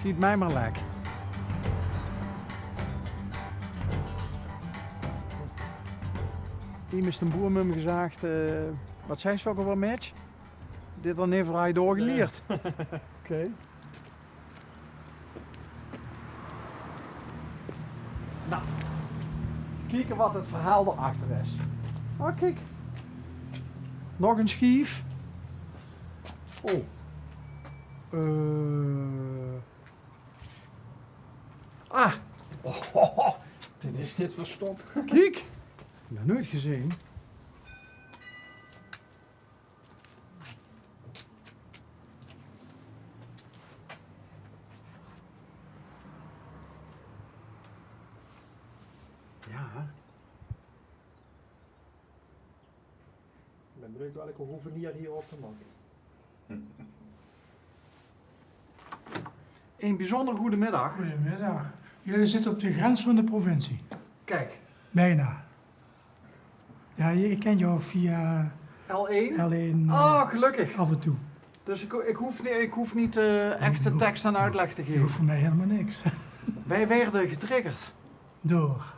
Schiet mij maar lek. Hier is een boer met me gezegd, wat zijn ze ook alweer match? Dit dan even hij doorgeleerd. Oké. Nou, kijken wat het verhaal erachter is. Oh, kijk. Nog een schief. Oh. Ah. Oh, dit is niet verstopt. Kijk. Nog nooit gezien. Ja. Ik ben benieuwd welke hoevenier hier op de markt. Een bijzonder goede middag. Goedemiddag. Jullie zitten op de grens van de provincie. Kijk, Bijna. Ja, ik ken jou via L1. alleen Oh, gelukkig. af en toe. Dus ik hoef niet echte je tekst en uitleg te Je geven. hoeft voor mij helemaal niks. Wij werden getriggerd. Door.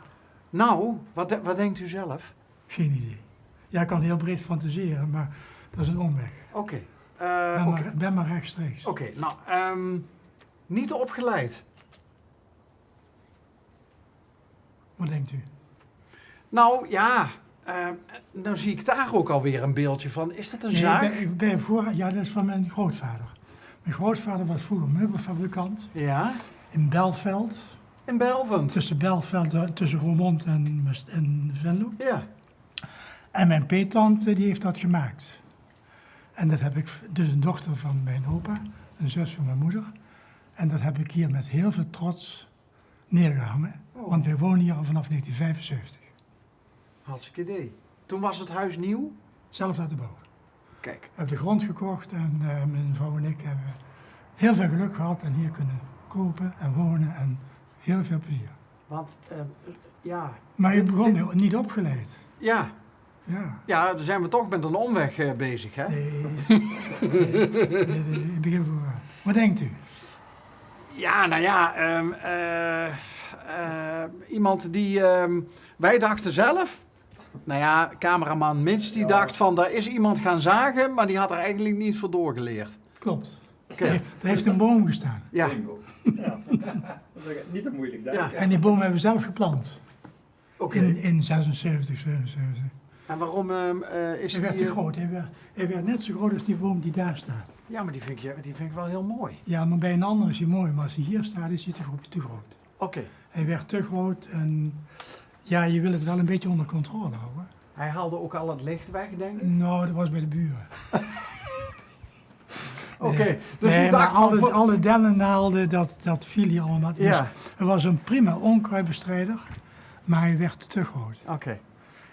Nou, wat denkt u zelf? Geen idee. Ja, ik kan heel breed fantaseren, maar dat is een omweg. Oké. Ben maar rechtstreeks. Oké, nou, niet opgeleid. Wat denkt u? Nou ja, nou zie ik daar ook alweer een beeldje van. Is dat een zaak? Ik ben ja, dat is van mijn grootvader. Mijn grootvader was vroeger meubelfabrikant Ja, in Belveld. in Belvend. Tussen Belveld, tussen Roermond en Venlo. Ja, En mijn peettante die heeft dat gemaakt. En dat heb ik, dus een dochter van mijn opa, een zus van mijn moeder. En dat heb ik hier met heel veel trots neergehangen. Oh. Want wij wonen hier al vanaf 1975. hartstikke idee. Toen was het huis nieuw. Zelf laten bouwen. Kijk, We hebben de grond gekocht en mijn vrouw en ik hebben heel veel geluk gehad en hier kunnen kopen en wonen en heel veel plezier. want ja, Maar je begon niet opgeleid. ja, Ja. ja, dan zijn we toch met een omweg bezig, hè? Nee, ik begin vooraan. Wat denkt u? Ja, nou ja, iemand die, wij dachten zelf, nou ja, cameraman Mitch, die dacht van, daar is iemand gaan zagen, maar die had er eigenlijk niet voor doorgeleerd. Klopt. Oké. Er heeft een boom gestaan. Ja, Bingo. Ja. Dat is niet te moeilijk, denk ik. Ja. En die boom hebben we zelf geplant. oké. In 76, 77. En waarom is Hij werd die... te groot. Hij werd net zo groot als die boom die daar staat. Ja, maar die vind ik wel heel mooi. Ja, maar bij een ander is hij mooi. Maar als hij hier staat, is hij te groot. Oké. Hij werd te groot en ja, je wil het wel een beetje onder controle houden. Hij haalde ook al het licht weg, denk ik? Nou, dat was bij de buren. Oké, dus nee, u maar dacht van... alle dennennaalden, dat viel hier allemaal. Ja, Het was een prima onkruidbestrijder, maar hij werd te groot. oké.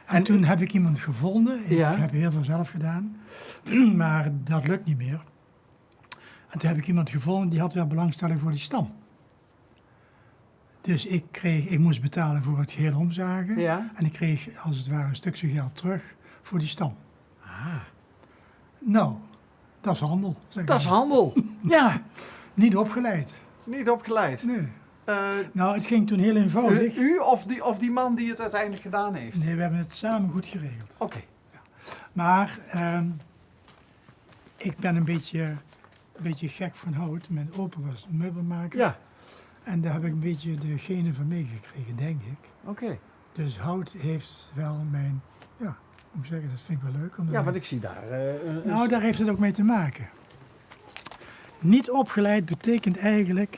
En toen heb ik iemand gevonden. Ik Ja. heb heel veel zelf gedaan, maar dat lukt niet meer. En toen heb ik iemand gevonden die had wel belangstelling voor die stam. Dus ik moest betalen voor het geheel omzagen. Ja. En ik kreeg als het ware een stukje geld terug voor die stam. Ah, Nou, dat is handel. zeg dat is maar. handel. Ja, Niet opgeleid. niet opgeleid. Nee. Eh, Nou, het ging toen heel eenvoudig. u of die man die het uiteindelijk gedaan heeft? Nee, we hebben het samen goed geregeld. Oké. Maar ik ben een beetje gek van hout. Mijn opa was meubelmaker. Ja, En daar heb ik een beetje de genen van meegekregen, denk ik. oké. Dus hout heeft wel mijn, ja, hoe moet ik zeggen, dat vind ik wel leuk. Ja, want ik zie daar... Nou, daar heeft het ook mee te maken. Niet opgeleid betekent eigenlijk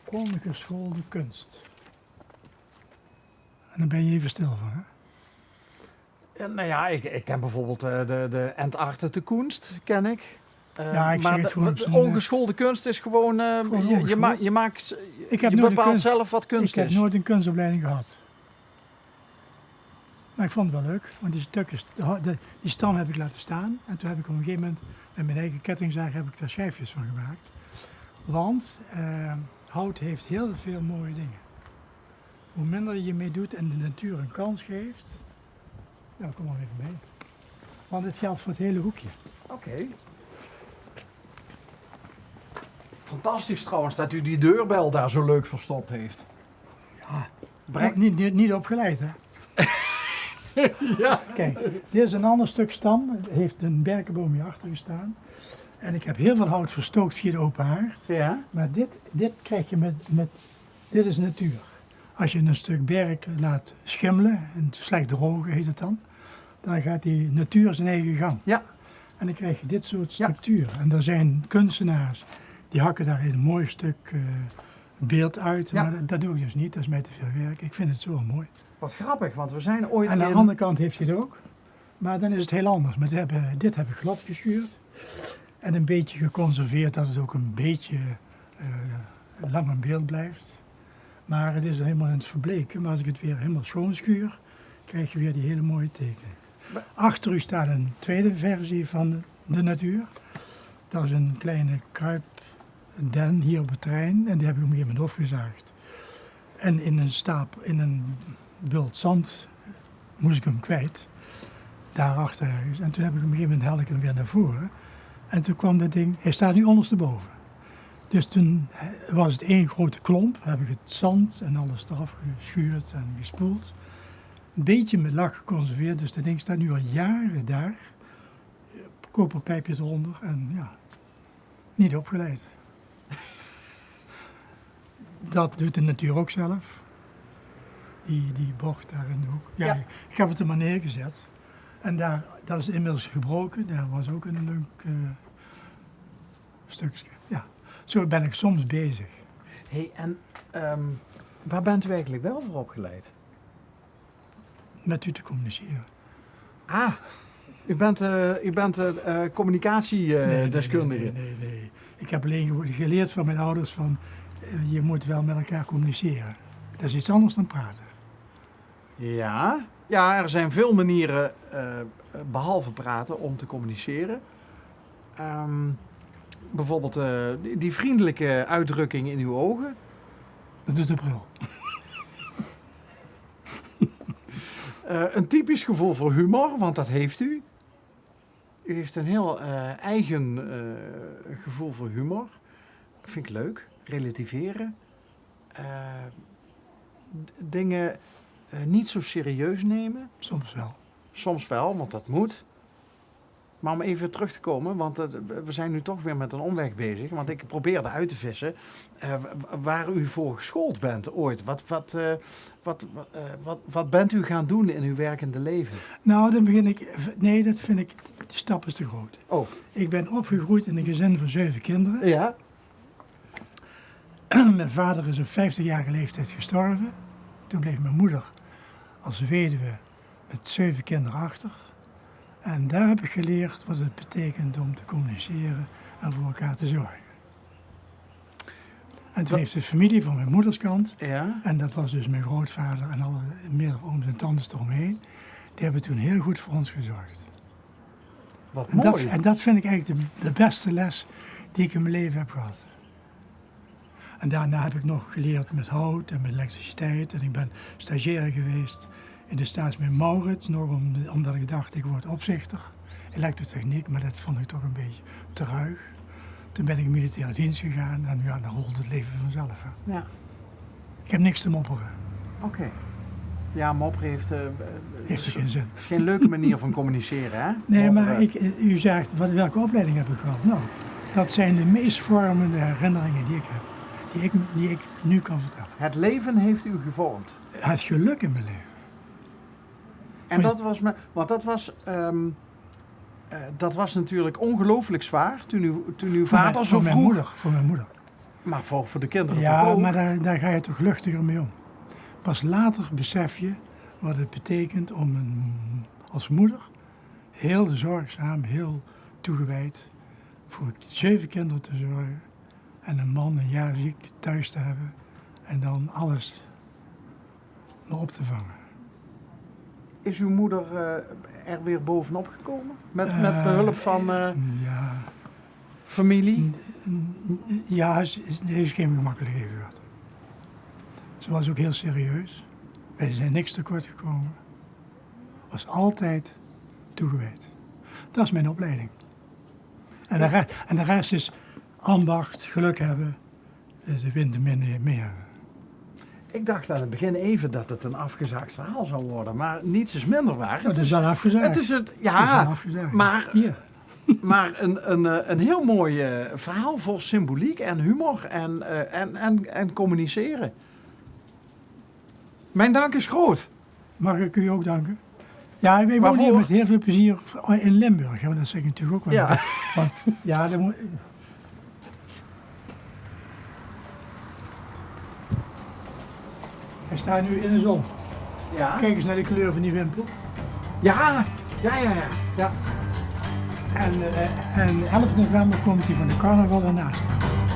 ongeschoolde kunst. En dan ben je even stil van, hè? Nou ja, ik ken bijvoorbeeld de Entartete kunst, ken ik. Ja, ik zeg maar het gewoon de op zijn, ongeschoolde kunst is gewoon... ongeschoold. je maakt... Ik heb je nooit een bepaalt kunst- zelf wat kunst Ik heb is. nooit een kunstopleiding gehad. Maar ik vond het wel leuk, want die stukjes, die stam heb ik laten staan. En toen heb ik op een gegeven moment met mijn eigen kettingzaag heb ik daar schijfjes van gemaakt. Want hout heeft heel veel mooie dingen. Hoe minder je mee doet en de natuur een kans geeft, nou kom maar even mee. Want het geldt voor het hele hoekje. Oké. Fantastisch trouwens dat u die deurbel daar zo leuk verstopt heeft. Ja, Breng- niet opgeleid, hè? Ja. Kijk, dit is een ander stuk stam. Het heeft een berkenboom hierachter gestaan. En ik heb heel veel hout verstookt via de open haard. Ja. Maar dit krijg je met dit is natuur. Als je een stuk berk laat schimmelen, en slecht drogen heet het dan gaat die natuur zijn eigen gang. Ja. En dan krijg je dit soort Ja. structuur. En er zijn kunstenaars die hakken daar een mooi stuk beeld uit. Ja. Maar dat doe ik dus niet, dat is mij te veel werk. Ik vind het zo mooi. Wat grappig, want we zijn ooit Aan de andere kant heeft hij het ook. Maar dan is het heel anders. Maar dit heb ik glad geschuurd. En een beetje geconserveerd dat het ook een beetje lang in beeld blijft. Maar het is helemaal in het verbleken. Maar als ik het weer helemaal schoon schuur, krijg je weer die hele mooie tekening. Achter u staat een tweede versie van de natuur. Dat is een kleine kruipden hier op het terrein. En die heb ik op een gegeven moment afgezaagd. En in een bult zand moest ik hem kwijt. Daarachter ergens. En toen heb ik op een gegeven moment haalde ik hem weer naar voren. En toen kwam dat ding, hij staat nu ondersteboven. Dus toen was het één grote klomp, heb ik het zand en alles eraf geschuurd en gespoeld. Een beetje met lak geconserveerd, dus dat ding staat nu al jaren daar. Koperpijpjes eronder en ja, niet opgeleid. Dat doet de natuur ook zelf. Die bocht daar in de hoek. Ja, Ja. ik heb het er maar neergezet. En dat is inmiddels gebroken. Daar was ook een leuk stukje. Ja, zo ben ik soms bezig. Hey, en waar bent u eigenlijk wel voor opgeleid? Met u te communiceren. Ah, u bent communicatiedeskundige. Nee. Ik heb alleen geleerd van mijn ouders van je moet wel met elkaar communiceren. Dat is iets anders dan praten. Ja. Ja, er zijn veel manieren, behalve praten, om te communiceren. Bijvoorbeeld die vriendelijke uitdrukking in uw ogen. Dat doet de bril. Een typisch gevoel voor humor, want dat heeft u. U heeft een heel eigen gevoel voor humor. Vind ik leuk. Relativeren. Dingen niet zo serieus nemen. Soms wel. Soms wel, want dat moet. Maar om even terug te komen, want we zijn nu toch weer met een omweg bezig. Want ik probeerde uit te vissen waar u voor geschoold bent ooit. Wat bent u gaan doen in uw werkende leven? Nou, dan begin ik. Nee, dat vind ik. Die stap is te groot. Oh, Ik ben opgegroeid in een gezin van 7 kinderen. ja. Mijn vader is op 50-jarige leeftijd gestorven. Toen bleef mijn moeder als weduwe met 7 kinderen achter. En daar heb ik geleerd wat het betekent om te communiceren en voor elkaar te zorgen. En toen heeft de familie van mijn moeders kant, Ja. en dat was dus mijn grootvader en alle meerdere ooms en tantes eromheen, die hebben toen heel goed voor ons gezorgd. Wat En mooi. dat vind ik eigenlijk de beste les die ik in mijn leven heb gehad. En daarna heb ik nog geleerd met hout en met elektriciteit. En ik ben stagiair geweest in de Staatsmeer Maurits, nog omdat ik dacht ik word opzichter. Elektrotechniek, maar dat vond ik toch een beetje te ruig. Toen ben ik militaire dienst gegaan en ja, dan rolt het leven vanzelf. Hè. Ja, Ik heb niks te mopperen. oké. Ja, mopperen heeft Heeft er geen zin. is geen leuke manier van communiceren, hè? Nee, maar Mopperen. u zegt, welke opleiding heb ik gehad? Nou, dat zijn de meest vormende herinneringen die ik heb. Die ik nu kan vertellen. Het leven heeft u gevormd. Het geluk in mijn leven. En dat was want dat was natuurlijk ongelooflijk zwaar toen uw vader zo voor mijn vroeg. moeder, voor mijn moeder. Maar voor de kinderen toch Ja, ook? maar daar ga je toch luchtiger mee om. Pas later besef je wat het betekent om als moeder heel zorgzaam, heel toegewijd voor 7 kinderen te zorgen. En een man een jaar ziek thuis te hebben. En dan alles maar op te vangen. Is uw moeder er weer bovenop gekomen? Met behulp van Ja, familie? ja, ze heeft geen gemakkelijk leven gehad. Ze was ook heel serieus. Wij zijn niks tekort gekomen. Was altijd toegewijd. Dat is mijn opleiding. En de rest is ambacht, geluk hebben, de wind meer. Ik dacht aan het begin even dat het een afgezaagd verhaal zou worden, maar niets is minder waar. Het is wel afgezaagd. Het is het, Het is wel ja, afgezaagd. maar, Hier. maar een heel mooi verhaal vol symboliek en humor en communiceren. Mijn dank is groot. Mag ik u ook danken? Ja, wij wonen Waarvoor? hier met heel veel plezier in Limburg. Ja, dat zeg ik natuurlijk ook wel. Ja. Want, ja, dan moet... Wij staan nu in de zon. Ja, Kijk eens naar de kleur van die wimpel. ja. Ja. En 11 november komt hij van de carnaval ernaast staan.